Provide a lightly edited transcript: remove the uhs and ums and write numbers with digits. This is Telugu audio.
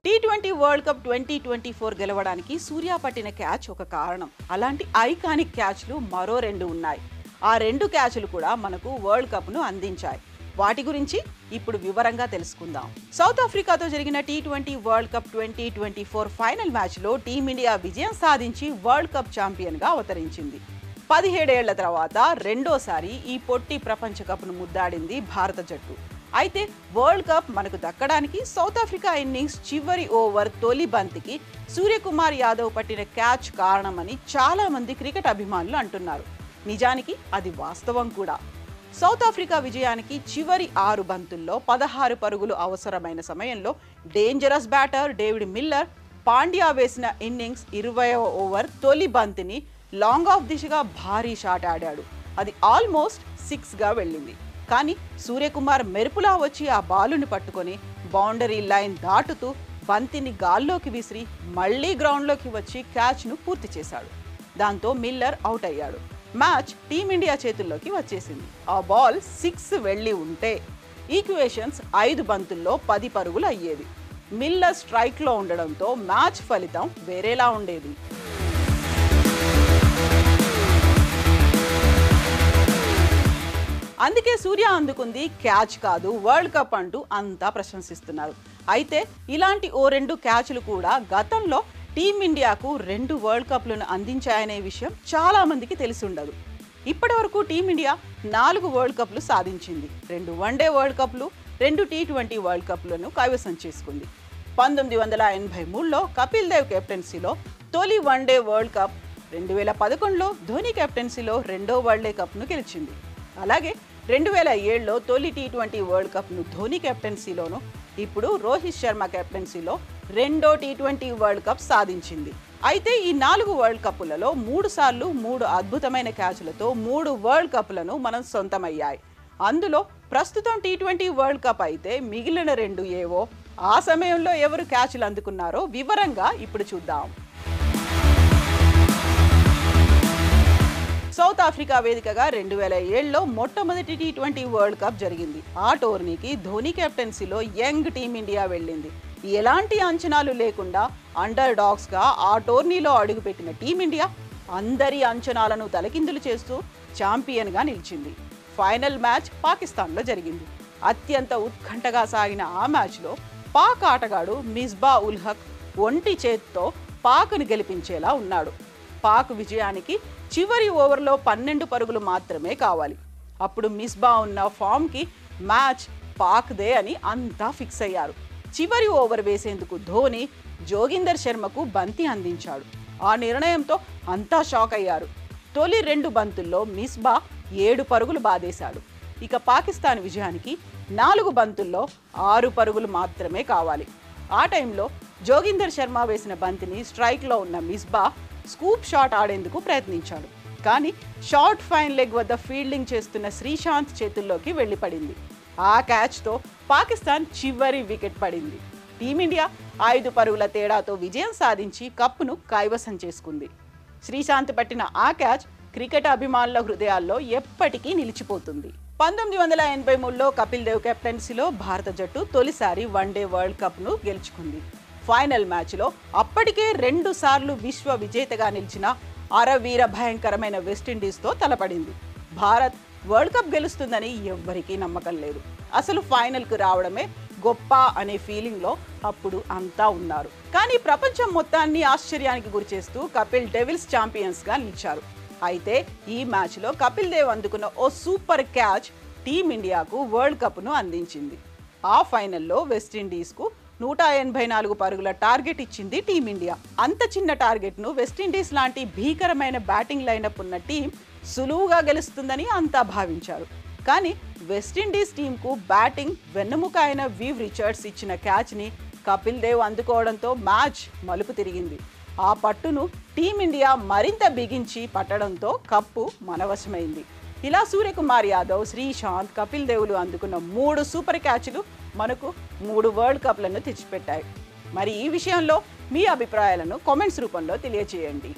టీ20 వరల్డ్ కప్ 2024 గెలవడానికి సూర్య పట్టిన క్యాచ్ ఒక కారణం. అలాంటి ఐకానిక్ క్యాచ్లు మరో 2 ఉన్నాయి. ఆ 2 క్యాచ్లు కూడా మనకు వరల్డ్ కప్ను అందించాయి. వాటి గురించి ఇప్పుడు వివరంగా తెలుసుకుందాం. సౌత్ ఆఫ్రికాతో జరిగిన టీ20 వరల్డ్ కప్ 2024 ఫైనల్ మ్యాచ్లో టీమిండియా విజయం సాధించి వరల్డ్ కప్ ఛాంపియన్గా అవతరించింది. 17 ఏళ్ల తర్వాత రెండోసారి ఈ పొట్టి ప్రపంచ కప్ను ముద్దాడింది భారత జట్టు. అయితే వరల్డ్ కప్ మనకు దక్కడానికి సౌత్ ఆఫ్రికా ఇన్నింగ్స్ చివరి ఓవర్ తొలి బంతికి సూర్యకుమార్ యాదవ్ పట్టిన క్యాచ్ కారణమని చాలా మంది క్రికెట్ అభిమానులు అంటున్నారు. నిజానికి అది వాస్తవం కూడా. సౌత్ ఆఫ్రికా విజయానికి చివరి 6 బంతుల్లో 16 పరుగులు అవసరమైన సమయంలో dangerous batter David Miller Pandya వేసిన ఇన్నింగ్స్ 20వ ఓవర్ తొలి బంతిని లాంగ్ ఆఫ్ దిశగా భారీ షాట్ ఆడాడు. అది ఆల్మోస్ట్ 6గా వెళ్ళింది. కానీ సూర్యకుమార్ మెరుపులా వచ్చి ఆ బాలుని పట్టుకొని బౌండరీ లైన్ దాటుతూ బంతిని గాల్లోకి విసిరి మళ్లీ గ్రౌండ్లోకి వచ్చి క్యాచ్ను పూర్తి చేశాడు. దాంతో మిల్లర్ అవుట్ అయ్యాడు. మ్యాచ్ టీమిండియా చేతుల్లోకి వచ్చేసింది. ఆ బాల్ 6 వెళ్ళి ఉంటే ఈక్వేషన్స్ 5 బంతుల్లో 10 పరుగులు అయ్యేది. మిల్లర్ స్ట్రైక్లో ఉండడంతో మ్యాచ్ ఫలితం వేరేలా ఉండేది. అందుకే సూర్య అందుకుంది క్యాచ్ కాదు వరల్డ్ కప్ అంటూ అంతా ప్రశంసిస్తున్నారు. అయితే ఇలాంటి ఓ 2 క్యాచ్లు కూడా గతంలో టీమిండియాకు 2 వరల్డ్ కప్లను అందించాయనే విషయం చాలా మందికి తెలిసి ఉండదు. ఇప్పటి వరకు టీమిండియా 4 వరల్డ్ కప్లు సాధించింది. 2 వన్డే వరల్డ్ కప్లు, 2 టీ20 వరల్డ్ కప్లను కైవసం చేసుకుంది. 1983లో కపిల్ దేవ్ కెప్టెన్సీలో తొలి వన్డే వరల్డ్ కప్, 2011లో ధోని కెప్టెన్సీలో 2వ వరల్డ్ కప్ను గెలిచింది. అలాగే 2007లో తొలి టీ20 వరల్డ్ కప్ను ధోని కెప్టెన్సీలోను, ఇప్పుడు రోహిత్ శర్మ కెప్టెన్సీలో 2వ టీ20 వరల్డ్ కప్ సాధించింది. అయితే ఈ 4 వరల్డ్ కప్పులలో 3 సార్లు 3 అద్భుతమైన క్యాచ్లతో 3 వరల్డ్ కప్లను మనం సొంతమయ్యాయి. అందులో ప్రస్తుతం టీ20 వరల్డ్ కప్ అయితే మిగిలిన 2 ఏవో, ఆ సమయంలో ఎవరు క్యాచ్లు అందుకున్నారో వివరంగా ఇప్పుడు చూద్దాం. సౌత్ ఆఫ్రికా వేదికగా 2007లో మొట్టమొదటి టీ20 వరల్డ్ కప్ జరిగింది. ఆ టోర్నీకి ధోని కెప్టెన్సీలో యంగ్ టీమిండియా వెళ్ళింది. ఎలాంటి అంచనాలు లేకుండా అండర్ డాగ్స్గా ఆ టోర్నీలో అడుగుపెట్టిన టీమిండియా అందరి అంచనాలను తలకిందులు చేస్తూ ఛాంపియన్గా నిలిచింది. ఫైనల్ మ్యాచ్ పాకిస్తాన్లో జరిగింది. అత్యంత ఉత్కంఠగా సాగిన ఆ మ్యాచ్లో పాక్ ఆటగాడు మిస్బా ఉల్ హక్ ఒంటి చేత్తో పాక్ను గెలిపించేలా ఉన్నాడు. పాక్ విజయానికి చివరి ఓవర్లో 12 పరుగులు మాత్రమే కావాలి. అప్పుడు మిస్బా ఉన్న ఫామ్కి మ్యాచ్ పాక్దే అని అంతా ఫిక్స్ అయ్యారు. చివరి ఓవర్ వేసేందుకు ధోని జోగిందర్ శర్మకు బంతి అందించాడు. ఆ నిర్ణయంతో అంతా షాక్ అయ్యారు. తొలి 2 బంతుల్లో మిస్బా 7 పరుగులు బాదేశాడు. ఇక పాకిస్తాన్ విజయానికి 4 బంతుల్లో 6 పరుగులు మాత్రమే కావాలి. ఆ టైంలో జోగిందర్ శర్మ వేసిన బంతిని స్ట్రైక్లో ఉన్న మిస్బా స్కూప్ షాట్ ఆడేందుకు ప్రయత్నించాడు. కానీ షార్ట్ ఫైన్ లెగ్ వద్ద ఫీల్డింగ్ చేస్తున్న శ్రీశాంత్ చేతుల్లోకి వెళ్ళిపడింది. ఆ క్యాచ్తో పాకిస్తాన్ చివరి వికెట్ పడింది. టీమిండియా 5 పరుగుల తేడాతో విజయం సాధించి కప్పును కైవసం చేసుకుంది. శ్రీశాంత్ పట్టిన ఆ క్యాచ్ క్రికెట్ అభిమానుల హృదయాల్లో ఎప్పటికీ నిలిచిపోతుంది. 1983లో కపిల్ దేవ్ కెప్టెన్సీలో భారత జట్టు తొలిసారి వన్డే వరల్డ్ కప్ను గెలుచుకుంది. ఫైనల్ మ్యాచ్లో అప్పటికే 2 సార్లు విశ్వ విజేతగా నిలిచిన అరవీర భయంకరమైన వెస్టిండీస్తో తలపడింది. భారత్ వరల్డ్ కప్ గెలుస్తుందని ఎవ్వరికీ నమ్మకం లేదు. అసలు ఫైనల్కు రావడమే గొప్ప అనే ఫీలింగ్లో అప్పుడు అంతా ఉన్నారు. కానీ ప్రపంచం మొత్తాన్ని ఆశ్చర్యానికి గురిచేస్తూ కపిల్ డెవిల్స్ ఛాంపియన్స్గా నిలిచారు. అయితే ఈ మ్యాచ్లో కపిల్ దేవ్ అందుకున్న ఓ సూపర్ క్యాచ్ టీమిండియాకు వరల్డ్ కప్ను అందించింది. ఆ ఫైనల్లో వెస్టిండీస్కు 184 పరుగుల టార్గెట్ ఇచ్చింది టీమిండియా. అంత చిన్న టార్గెట్ను వెస్టిండీస్ లాంటి భీకరమైన బ్యాటింగ్ లైనప్ ఉన్న టీం సులువుగా గెలుస్తుందని అంతా భావించారు. కానీ వెస్టిండీస్ టీంకు బ్యాటింగ్ వెన్నెముక అయిన వివ్ రిచర్డ్స్ ఇచ్చిన క్యాచ్ని కపిల్ దేవ్ అందుకోవడంతో మ్యాచ్ మలుపు తిరిగింది. ఆ పట్టును టీమిండియా మరింత బిగించి పట్టడంతో కప్పు మనవశమైంది. ఇలా సూర్యకుమార్ యాదవ్, శ్రీశాంత్, కపిల్ దేవులు అందుకున్న 3 సూపర్ క్యాచ్లు మనకు 3 వరల్డ్ కప్లను తెచ్చిపెట్టాయి. మరి ఈ విషయంలో మీ అభిప్రాయాలను కామెంట్స్ రూపంలో తెలియజేయండి.